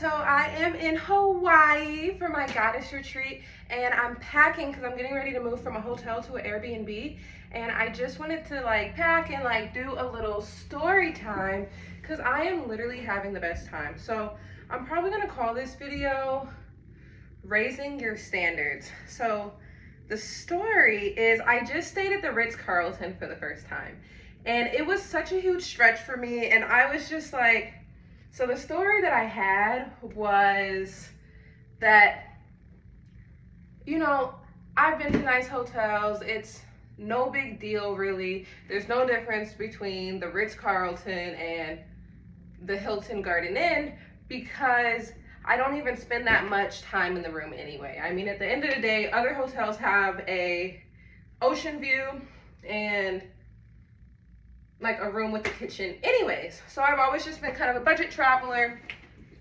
So I am in Hawaii for my goddess retreat, and I'm packing because I'm getting ready to move from a hotel to an Airbnb. And I just wanted to pack and do a little story time because I am literally having the best time. So I'm probably gonna call this video Raising Your Standards. So the story is I just stayed at the Ritz-Carlton for the first time, and it was such a huge stretch for me, and I was just like, so the story that I had was that, I've been to nice hotels. It's no big deal, really. There's no difference between the Ritz-Carlton and the Hilton Garden Inn because I don't even spend that much time in the room anyway. I mean, at the end of the day, other hotels have a ocean view and a room with a kitchen anyways. So I've always just been kind of a budget traveler,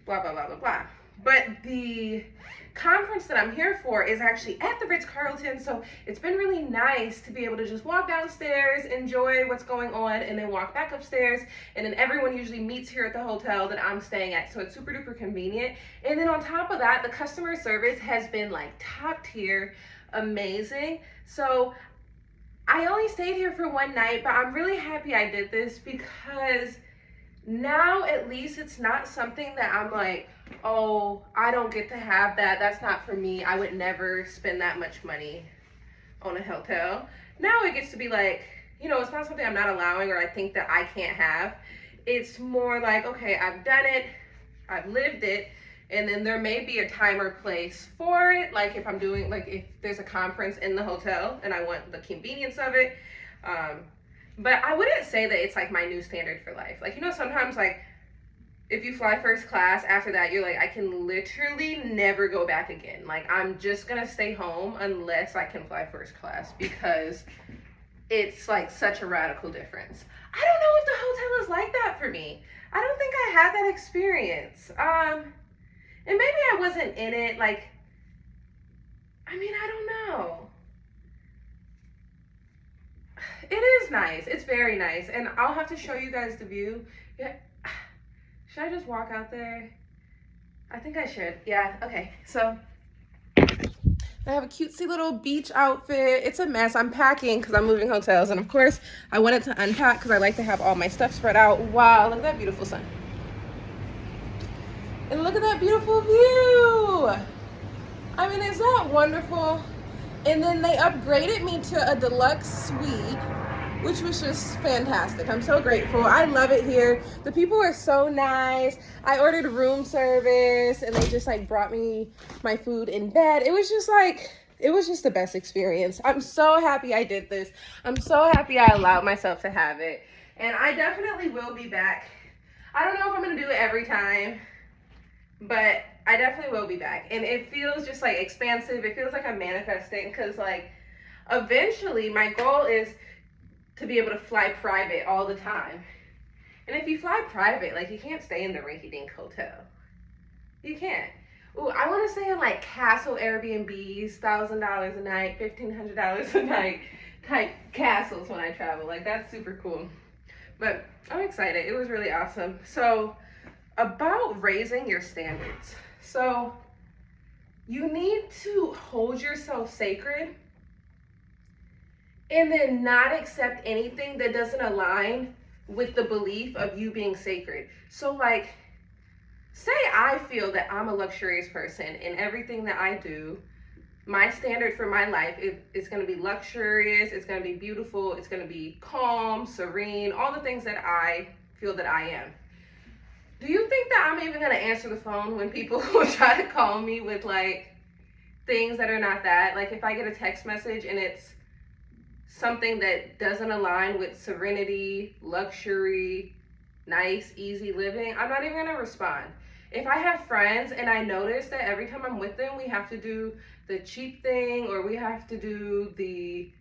blah, blah, blah, blah, blah. But the conference that I'm here for is actually at the Ritz-Carlton, so it's been really nice to be able to just walk downstairs, enjoy what's going on, and then walk back upstairs, and then everyone usually meets here at the hotel that I'm staying at, so it's super duper convenient. And then on top of that, the customer service has been top tier, amazing. So I only stayed here for one night, but I'm really happy I did this because now at least it's not something that I'm like, oh, I don't get to have that. That's not for me. I would never spend that much money on a hotel. Now it gets to be it's not something I'm not allowing or I think that I can't have. It's more like, okay, I've done it, I've lived it, and then there may be a time or place for it, if I'm doing, if there's a conference in the hotel and I want the convenience of it. But I wouldn't say that it's my new standard for life. Sometimes if you fly first class, after that, you're I can literally never go back again. I'm just gonna stay home unless I can fly first class because it's such a radical difference. I don't know if the hotel is like that for me. I don't think I had that experience. And maybe I wasn't in it, I don't know. It is nice. It's very nice. And I'll have to show you guys the view. Yeah. Should I just walk out there? I think I should. Yeah, okay. So I have a cutesy little beach outfit. It's a mess. I'm packing because I'm moving hotels. And of course, I wanted to unpack because I like to have all my stuff spread out. Wow, look at that beautiful sun. And look at that beautiful view. I mean, is that wonderful? And then they upgraded me to a deluxe suite, which was just fantastic. I'm so grateful. I love it here. The people are so nice. I ordered room service and they just brought me my food in bed. It was just the best experience. I'm so happy I did this. I'm so happy I allowed myself to have it. And I definitely will be back. I don't know if I'm gonna do it every time, but I definitely will be back. And it feels just expansive. It feels like I'm manifesting because eventually my goal is to be able to fly private all the time. And if you fly private, you can't stay in the rinky-dink hotel. You can't. Ooh, I want to stay in castle Airbnbs, $1,000 a night, $1,500 a night type castles when I travel. That's super cool. But I'm excited. It was really awesome. So about raising your standards. So you need to hold yourself sacred and then not accept anything that doesn't align with the belief of you being sacred. So say I feel that I'm a luxurious person and everything that I do, my standard for my life is going to be luxurious, it's going to be beautiful, it's going to be calm, serene, all the things that I feel that I am. Do you think that I'm even going to answer the phone when people will try to call me with things that are not that? If I get a text message and it's something that doesn't align with serenity, luxury, nice, easy living, I'm not even going to respond. If I have friends and I notice that every time I'm with them, we have to do the cheap thing or we have to do the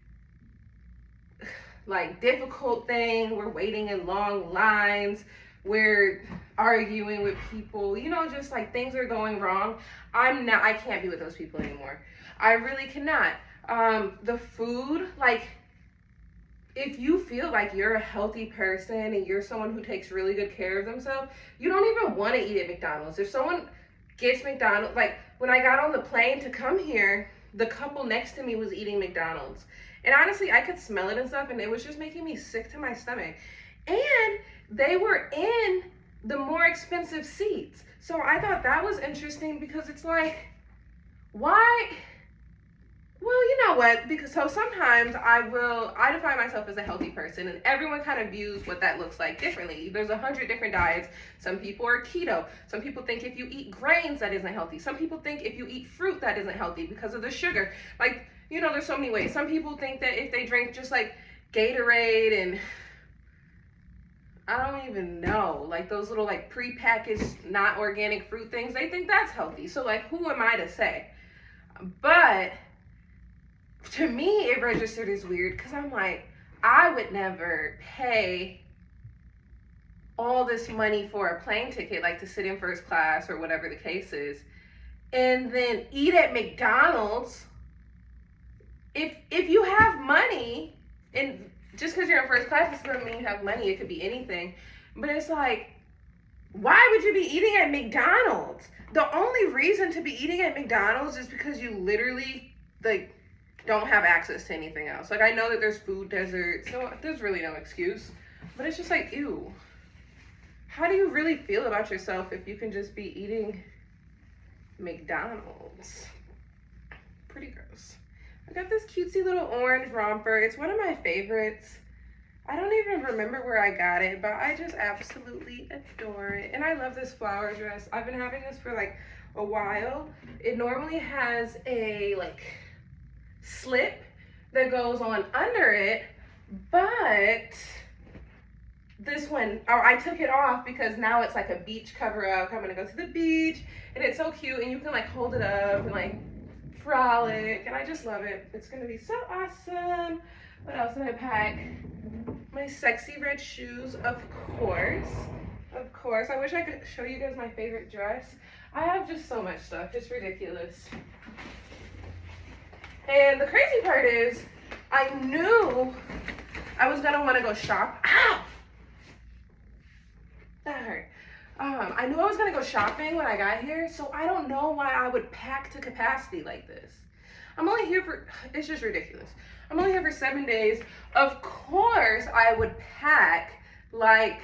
difficult thing, we're waiting in long lines, we're arguing with people, just things are going wrong. I can't be with those people anymore. I really cannot. The food, if you feel like you're a healthy person and you're someone who takes really good care of themselves, you don't even want to eat at McDonald's. If someone gets McDonald's. Like, when I got on the plane to come here, the couple next to me was eating McDonald's. And honestly, I could smell it and stuff, and it was just making me sick to my stomach. And they were in the more expensive seats. So I thought that was interesting because it's like, why? Well, you know what? Because so sometimes I define myself as a healthy person, and everyone kind of views what that looks like differently. There's 100 different diets. Some people are keto. Some people think if you eat grains, that isn't healthy. Some people think if you eat fruit, that isn't healthy because of the sugar. Like, you know, there's so many ways. Some people think that if they drink just like Gatorade and I don't even know, like those little like prepackaged, not organic fruit things, they think that's healthy. So like, who am I to say? But to me, it registered as weird because I'm like, I would never pay all this money for a plane ticket, like to sit in first class or whatever the case is, and then eat at McDonald's. If you have money, and just because you're in first class doesn't mean you have money, it could be anything. But it's like, why would you be eating at McDonald's? The only reason to be eating at McDonald's is because you literally like don't have access to anything else. Like, I know that there's food deserts, so there's really no excuse. But it's just like, ew. How do you really feel about yourself if you can just be eating McDonald's? Pretty gross. I got this cutesy little orange romper. It's one of my favorites. I don't even remember where I got it, but I just absolutely adore it. And I love this flower dress. I've been having this for like a while. It normally has a like slip that goes on under it, but this one, oh, I took it off because now it's like a beach cover up. I'm gonna go to the beach, and it's so cute, and you can like hold it up and like frolic, and I just love it. It's gonna be so awesome. What else did I pack? My sexy red shoes, of course. Of course. I wish I could show you guys my favorite dress. I have just so much stuff. It's ridiculous. And the crazy part is, I knew I was gonna wanna go shop. Ow! That hurt. I knew I was gonna go shopping when I got here, so I don't know why I would pack to capacity like this. I'm only here for, it's just ridiculous. I'm only here for 7 days. Of course, I would pack like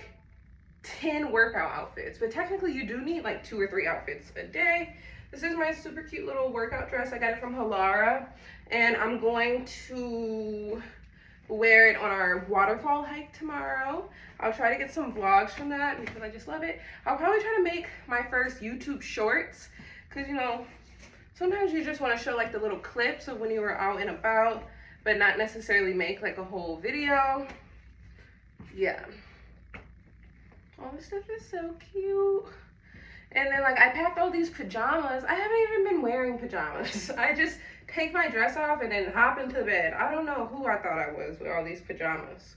10 workout outfits, but technically you do need like 2 or 3 outfits a day. This is my super cute little workout dress. I got it from Halara, and I'm going to wear it on our waterfall hike tomorrow. I'll try to get some vlogs from that because I just love it. I'll probably try to make my first YouTube shorts because, you know, sometimes you just want to show like the little clips of when you were out and about, but not necessarily make like a whole video. Yeah. All this stuff is so cute. And then like I packed all these pajamas. I haven't even been wearing pajamas. I just take my dress off and then hop into bed. I don't know who I thought I was with all these pajamas.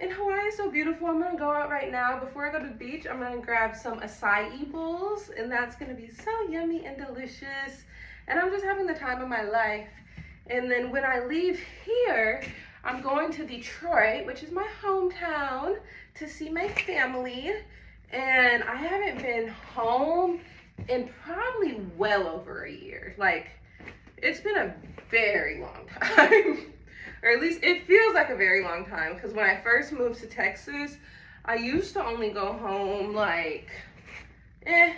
And Hawaii is so beautiful. I'm gonna go out right now. Before I go to the beach, I'm gonna grab some acai bowls, and that's gonna be so yummy and delicious. And I'm just having the time of my life. And then when I leave here, I'm going to Detroit, which is my hometown, to see my family. And I haven't been home in probably well over a year. Like, it's been a very long time. Or at least it feels like a very long time. Because when I first moved to Texas, I used to only go home like, I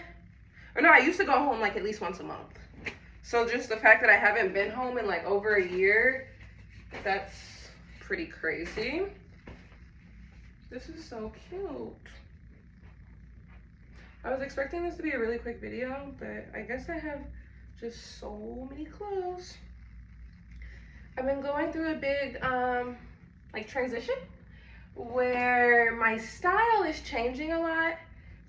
used to go home like at least once a month. So just the fact that I haven't been home in like over a year, that's pretty crazy. This is so cute. I was expecting this to be a really quick video, but I guess I have just so many clothes. I've been going through a big like transition where my style is changing a lot.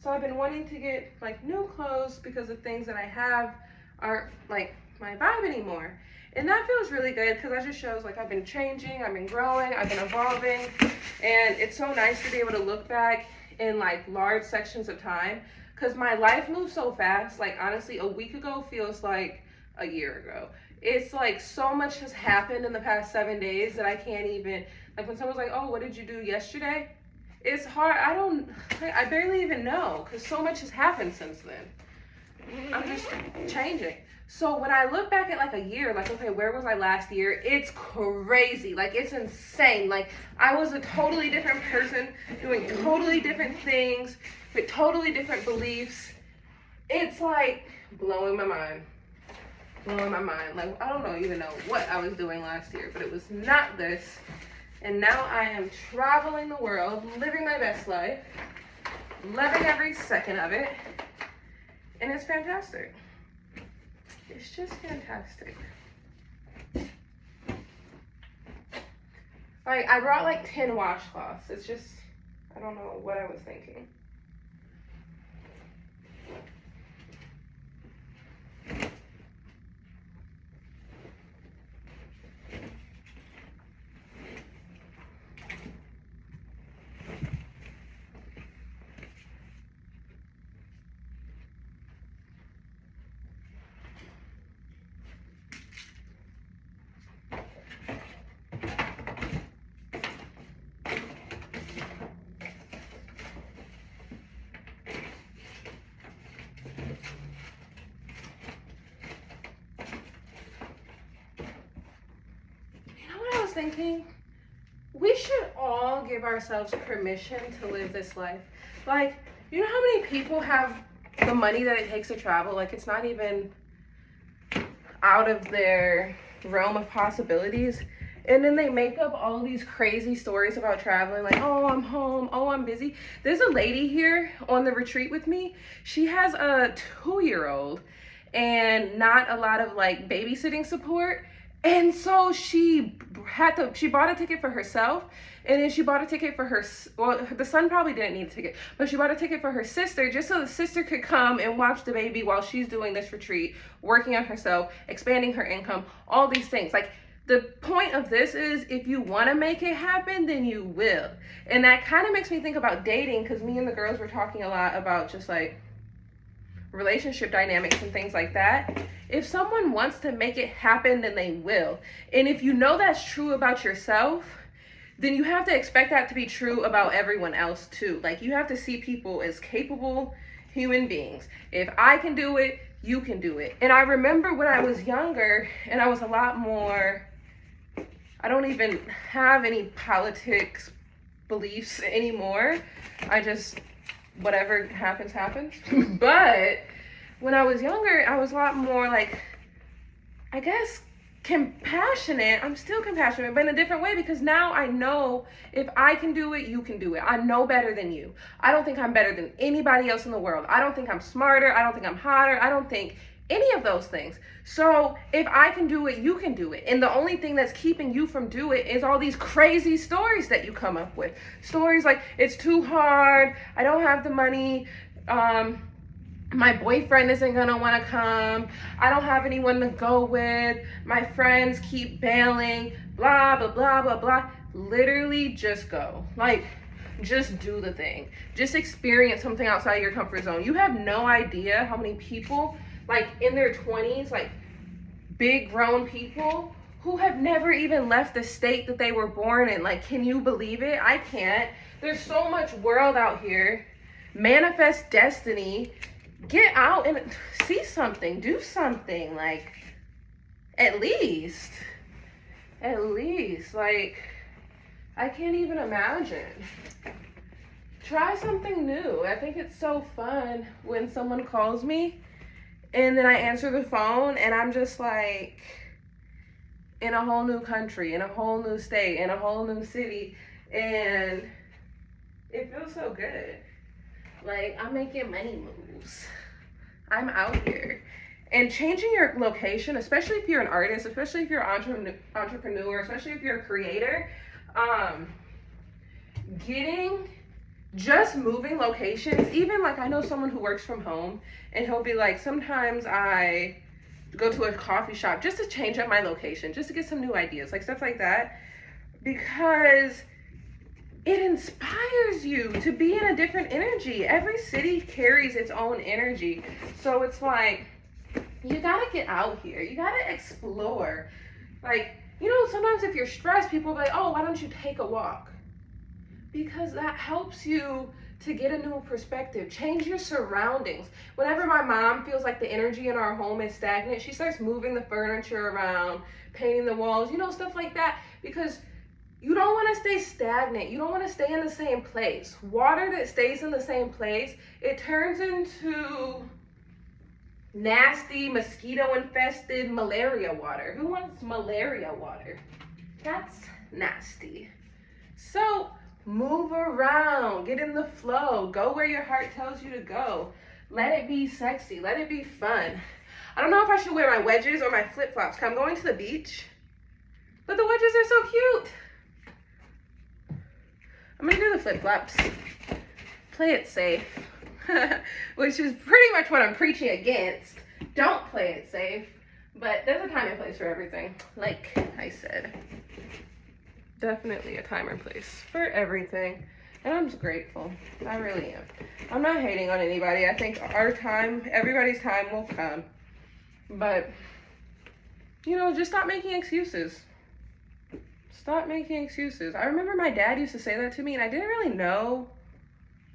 So I've been wanting to get like new clothes because the things that I have aren't like my vibe anymore. And that feels really good because that just shows like I've been changing, I've been growing, I've been evolving. And it's so nice to be able to look back in like large sections of time because my life moves so fast. Like honestly, a week ago feels like a year ago. It's like so much has happened in the past 7 days that I can't even, like when someone's like, oh, what did you do yesterday? It's hard. I barely even know because so much has happened since then. I'm just changing. So when I look back at like a year, like, okay, where was I last year? It's crazy. Like, it's insane. Like, I was a totally different person doing totally different things with totally different beliefs. It's like blowing my mind. Blowing my mind. Like, I don't even know what I was doing last year, but it was not this. And now I am traveling the world, living my best life, loving every second of it. And it's fantastic. It's just fantastic. Like, I brought like 10 washcloths. It's just, I don't know what I was thinking. Thinking we should all give ourselves permission to live this life. Like, you know how many people have the money that it takes to travel? Like, it's not even out of their realm of possibilities, and then they make up all these crazy stories about traveling, like, oh, I'm home, oh, I'm busy. There's a lady here on the retreat with me. She has a 2-year-old and not a lot of like babysitting support. And so she bought a ticket for herself, and then she bought a ticket for the son probably didn't need a ticket, but she bought a ticket for her sister just so the sister could come and watch the baby while she's doing this retreat, working on herself, expanding her income, all these things. Like, the point of this is, if you want to make it happen, then you will. And that kind of makes me think about dating, because me and the girls were talking a lot about just like relationship dynamics and things like that. If someone wants to make it happen, then they will. And if you know that's true about yourself, then you have to expect that to be true about everyone else too. Like, you have to see people as capable human beings. If I can do it, you can do it. And I remember when I was younger and I was a lot more, I don't even have any politics beliefs anymore. I just, whatever happens, happens. But when I was younger, I was a lot more like, I guess, compassionate. I'm still compassionate, but in a different way, because now I know if I can do it, you can do it. I'm no better than you. I don't think I'm better than anybody else in the world. I don't think I'm smarter. I don't think I'm hotter. I don't think any of those things. So if I can do it, you can do it. And the only thing that's keeping you from doing it is all these crazy stories that you come up with. Stories like, it's too hard, I don't have the money, my boyfriend isn't gonna wanna come, I don't have anyone to go with, my friends keep bailing, blah, blah, blah, blah, blah. Literally just go. Like, just do the thing. Just experience something outside your comfort zone. You have no idea how many people, like in their 20s, like big grown people who have never even left the state that they were born in. Like, can you believe it? I can't. There's so much world out here. Manifest destiny. Get out and see something, do something. Like, at least, like, I can't even imagine. Try something new. I think it's so fun when someone calls me and then I answer the phone and I'm just like in a whole new country, in a whole new state, in a whole new city, and it feels so good. Like, I'm making money moves. I'm out here. And changing your location, especially if you're an artist, especially if you're an entrepreneur, especially if you're a creator, just moving locations, even like I know someone who works from home and he'll be like, sometimes I go to a coffee shop just to change up my location, just to get some new ideas, like stuff like that, because it inspires you to be in a different energy. Every city carries its own energy. So it's like, you gotta get out here. You gotta explore. Like, you know, sometimes if you're stressed, people will be like, oh, why don't you take a walk? because that helps you to get a new perspective. Change your surroundings. Whenever my mom feels like the energy in our home is stagnant, she starts moving the furniture around, painting the walls, stuff like that, because you don't want to stay stagnant. You don't want to stay in the same place. Water that stays in the same place, it turns into nasty, mosquito-infested malaria water. Who wants malaria water? That's nasty. So move around, get in the flow, go where your heart tells you to go. Let it be sexy, let it be fun. I don't know if I should wear my wedges or my flip-flops, because I'm going to the beach, but the wedges are so cute. I'm gonna do the flip-flops. Play it safe, which is pretty much what I'm preaching against. Don't play it safe, but there's a time and place for everything. Like I said, definitely a time and place for everything. And I'm just grateful. I really am. I'm not hating on anybody. I think our time, everybody's time will come. But, just stop making excuses. Stop making excuses. I remember my dad used to say that to me, and I didn't really know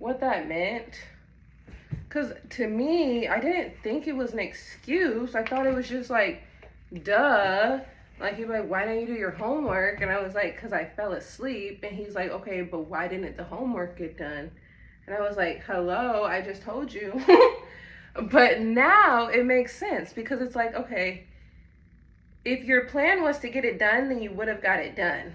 what that meant. Because to me, I didn't think it was an excuse. I thought it was just like, duh. Like, he'd be like, why don't you do your homework? And I was like, because I fell asleep. And he's like, okay, but why didn't the homework get done? And I was like, hello, I just told you. But now it makes sense, because it's like, okay, if your plan was to get it done, then you would have got it done.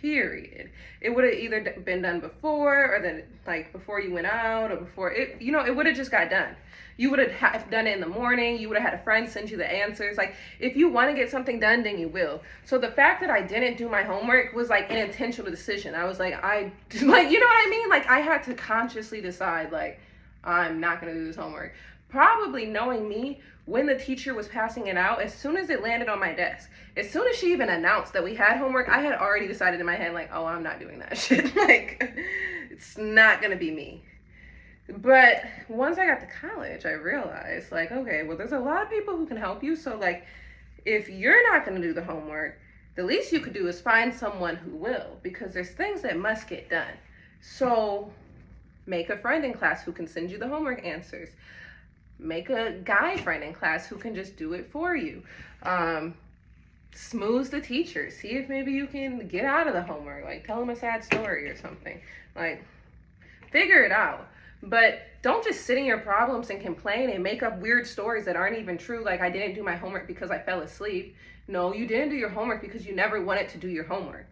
Period. It would have either been done before, or then like before you went out, or before it, it would have just got done. You would have done it in the morning. You would have had a friend send you the answers. Like, if you want to get something done, then you will. So the fact that I didn't do my homework was like an intentional decision. I was like, you know what I mean? Like, I had to consciously decide, like, I'm not going to do this homework. Probably knowing me, when the teacher was passing it out, as soon as it landed on my desk, as soon as she even announced that we had homework, I had already decided in my head, like, oh, I'm not doing that shit. Like, it's not going to be me. But once I got to college, I realized, like, okay, well, there's a lot of people who can help you. So, like, if you're not going to do the homework, the least you could do is find someone who will, because there's things that must get done. So make a friend in class who can send you the homework answers. Make a guy friend in class who can just do it for you. Smooth the teacher. See if maybe you can get out of the homework. Like, tell them a sad story or something. Like, figure it out. But don't just sit in your problems and complain and make up weird stories that aren't even true. Like, I didn't do my homework because I fell asleep. No, you didn't do your homework because you never wanted to do your homework.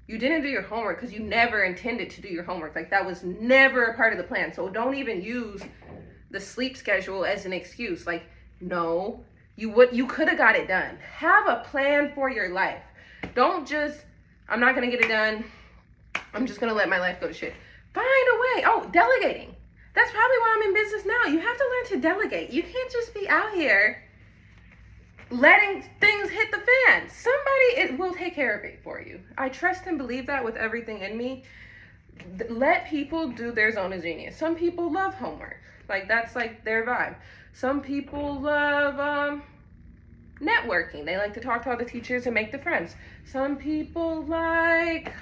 You didn't do your homework because you never intended to do your homework. Like, that was never a part of the plan. So don't even use the sleep schedule as an excuse. Like, no, you could have got it done. Have a plan for your life. Don't just, I'm not going to get it done. I'm just going to let my life go to shit. Find a way. Oh, delegating. That's probably why I'm in business now. You have to learn to delegate. You can't just be out here letting things hit the fan. Somebody will take care of it for you. I trust and believe that with everything in me. Let people do their zone of genius. Some people love homework. Like, that's like their vibe. Some people love networking. They like to talk to all the teachers and make the friends. Some people like,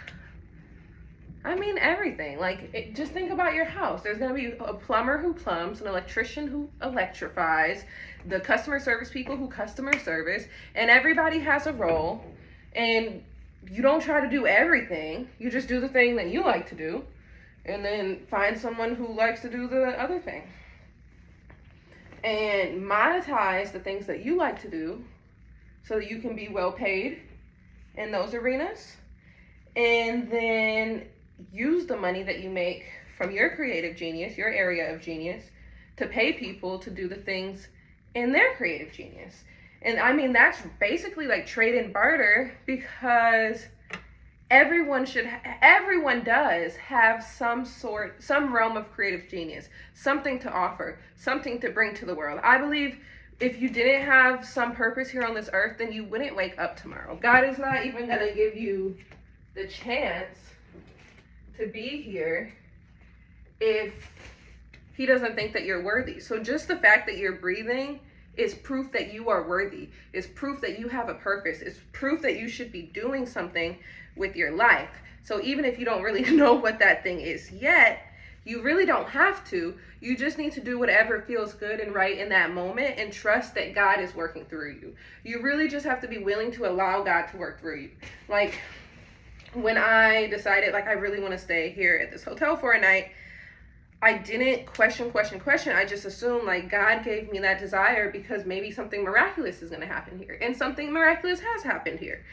everything. Like, just think about your house. There's going to be a plumber who plumbs, an electrician who electrifies, the customer service people who customer service, and everybody has a role. And you don't try to do everything. You just do the thing that you like to do, and then find someone who likes to do the other thing. And monetize the things that you like to do so that you can be well paid in those arenas. And then use the money that you make from your creative genius, your area of genius, to pay people to do the things in their creative genius. And that's basically like trade and barter, because everyone does have some realm of creative genius, something to offer, something to bring to the world. I believe if you didn't have some purpose here on this earth, then you wouldn't wake up tomorrow. God is not even going to give you the chance to be here if he doesn't think that you're worthy. So just the fact that you're breathing It's proof that you are worthy. It's proof that you have a purpose. It's proof that you should be doing something with your life. So even if you don't really know what that thing is yet, you really don't have to. You just need to do whatever feels good and right in that moment and trust that God is working through you. You really just have to be willing to allow God to work through you. Like when I decided like I really want to stay here at this hotel for a night, I didn't question. I just assumed like God gave me that desire because maybe something miraculous is going to happen here. And something miraculous has happened here.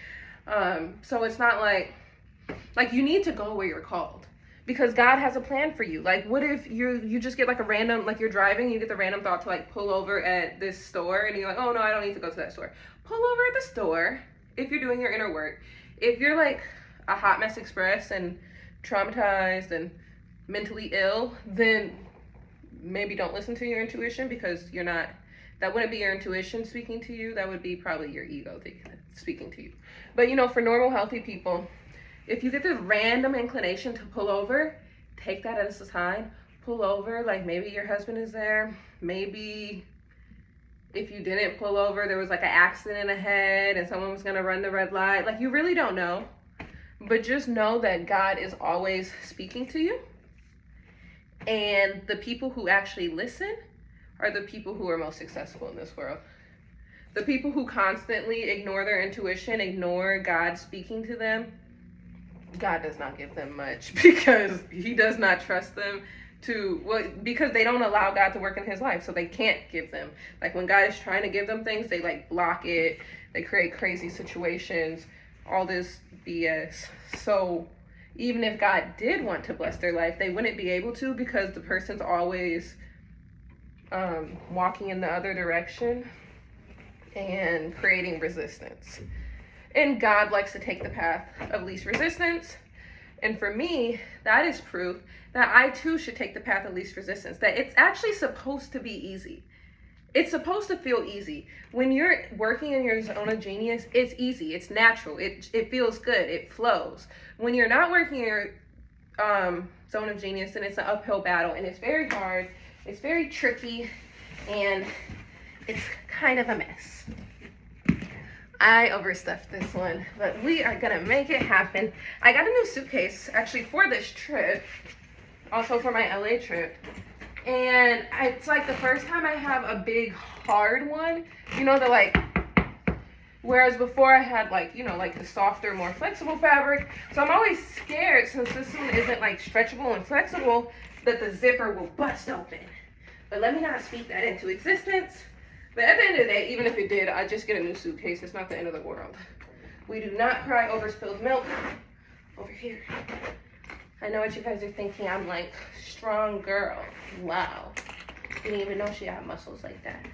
So it's not like you need to go where you're called. Because God has a plan for you. Like, what if you just get like a random, like you're driving, you get the random thought to like pull over at this store and you're like, oh no, I don't need to go to that store. Pull over at the store if you're doing your inner work. If you're like a hot mess express and traumatized and mentally ill, then maybe don't listen to your intuition because that wouldn't be your intuition speaking to you. That would be probably your ego speaking to you. But for normal, healthy people, if you get the random inclination to pull over, take that as a sign. Pull over, like maybe your husband is there. Maybe if you didn't pull over, there was like an accident ahead and someone was gonna run the red light. Like you really don't know. But just know that God is always speaking to you. And the people who actually listen are the people who are most successful in this world. The people who constantly ignore their intuition, ignore God speaking to them, God does not give them much because he does not trust them because they don't allow God to work in his life. So they can't give them. Like when God is trying to give them things, they like block it. They create crazy situations, all this BS. So even if God did want to bless their life, they wouldn't be able to because the person's always walking in the other direction and creating resistance. And God likes to take the path of least resistance. And for me, that is proof that I too should take the path of least resistance, that it's actually supposed to be easy. It's supposed to feel easy. When you're working in your zone of genius, it's easy, it's natural, it feels good, it flows. When you're not working in your zone of genius, then it's an uphill battle and it's very hard, it's very tricky, and it's kind of a mess. I overstuffed this one, but we are gonna make it happen. I got a new suitcase actually for this trip, also for my LA trip. And it's like the first time I have a big hard one, whereas before I had like the softer, more flexible fabric. So I'm always scared, since this one isn't like stretchable and flexible, that the zipper will bust open. But let me not speak that into existence. But at the end of the day, even if it did, I just get a new suitcase. It's not the end of the world. We do not cry over spilled milk over here. I know what you guys are thinking. I'm like, strong girl. Wow. Didn't even know she had muscles like that.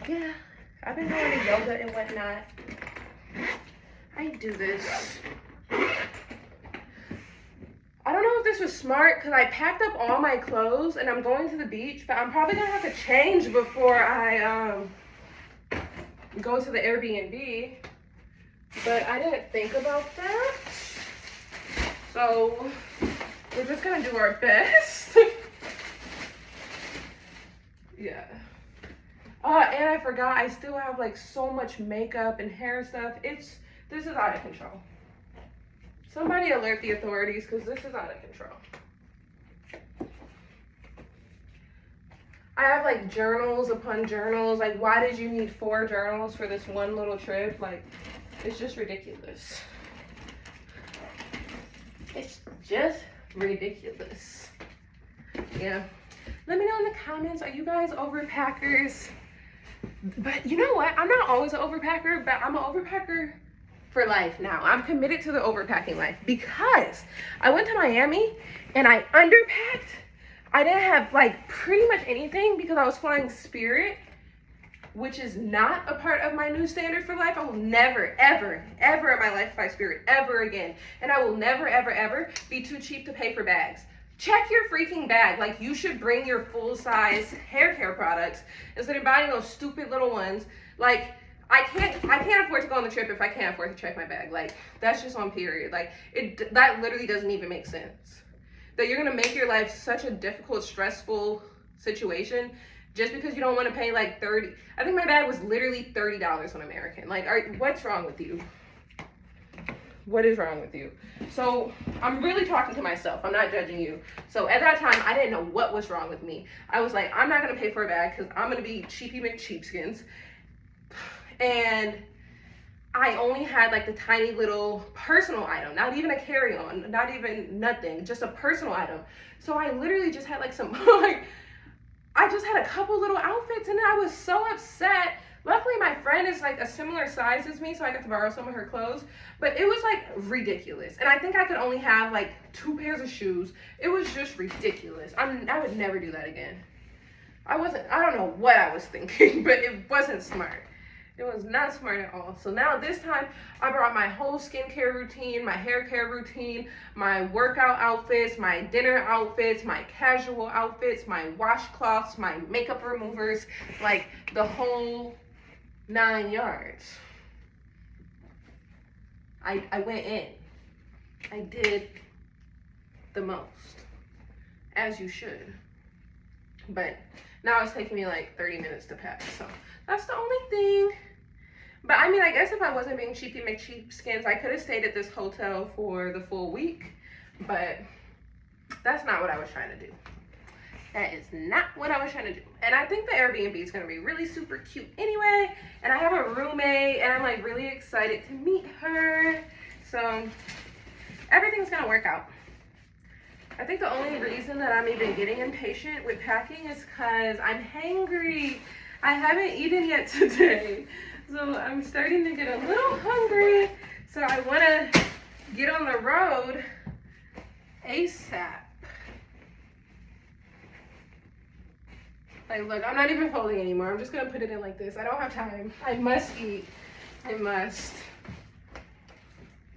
Yeah, I've been going to yoga and whatnot. I do this. I don't know if this was smart because I packed up all my clothes and I'm going to the beach, but I'm probably going to have to change before I go to the Airbnb. But I didn't think about that. So we're just going to do our best. Yeah. And I forgot, I still have like so much makeup and hair stuff. This is out of control. Somebody alert the authorities because this is out of control. I have like journals upon journals. Like, why did you need 4 journals for this one little trip? Like, it's just ridiculous. It's just ridiculous. Yeah. Let me know in the comments, are you guys overpackers? But you know what? I'm not always an overpacker, but I'm an overpacker for life now. I'm committed to the overpacking life because I went to Miami and I underpacked. I didn't have like pretty much anything because I was flying Spirit, which is not a part of my new standard for life. I will never, ever, ever in my life fly Spirit ever again. And I will never, ever, ever be too cheap to pay for bags. Check your freaking bag. Like, you should bring your full-size hair care products instead of buying those stupid little ones. Like, I can't afford to go on the trip if I can't afford to check my bag. Like, that's just on period. Like, that literally doesn't even make sense. That you're gonna make your life such a difficult, stressful situation just because you don't want to pay like 30. I think my bag was literally $30 on American. Like, what's wrong with you? What is wrong with you? So I'm really talking to myself. I'm not judging you. So at that time, I didn't know what was wrong with me. I was like, I'm not going to pay for a bag because I'm going to be cheapy McCheapskins. And I only had like the tiny little personal item, not even a carry-on, not even nothing, just a personal item. So I literally just had like some, like, I just had a couple little outfits, and I was so upset. Luckily, my friend is like a similar size as me, so I got to borrow some of her clothes. But it was like ridiculous. And I think I could only have like 2 pairs of shoes. It was just ridiculous. I would never do that again. I don't know what I was thinking, but it wasn't smart. It was not smart at all. So now this time, I brought my whole skincare routine, my hair care routine, my workout outfits, my dinner outfits, my casual outfits, my washcloths, my makeup removers, like the whole 9 yards. I went in. I did the most, as you should. But now it's taking me like 30 minutes to pack. So that's the only thing. But I mean, I guess if I wasn't being cheapy McCheapskins, I could have stayed at this hotel for the full week. But that's not what I was trying to do. That is not what I was trying to do. And I think the Airbnb is going to be really super cute anyway. And I have a roommate, and I'm like really excited to meet her. So everything's going to work out. I think the only reason that I'm even getting impatient with packing is because I'm hangry. I haven't eaten yet today. So I'm starting to get a little hungry. So I want to get on the road ASAP. Like, look, I'm not even folding anymore. I'm just going to put it in like this. I don't have time. I must eat. I must.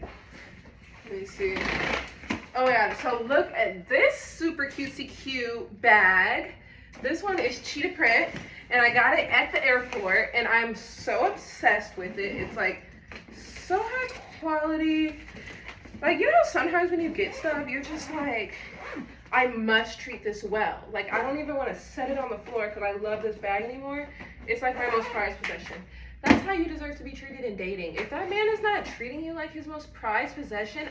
Let me see. Oh my god, so look at this super cutesy cute bag. This one is cheetah print, and I got it at the airport, and I'm so obsessed with it. It's like so high quality. Like, you know, sometimes when you get stuff, you're just like, I must treat this well. Like, I don't even want to set it on the floor because I love this bag anymore. It's like my most prized possession. That's how you deserve to be treated in dating. If that man is not treating you like his most prized possession,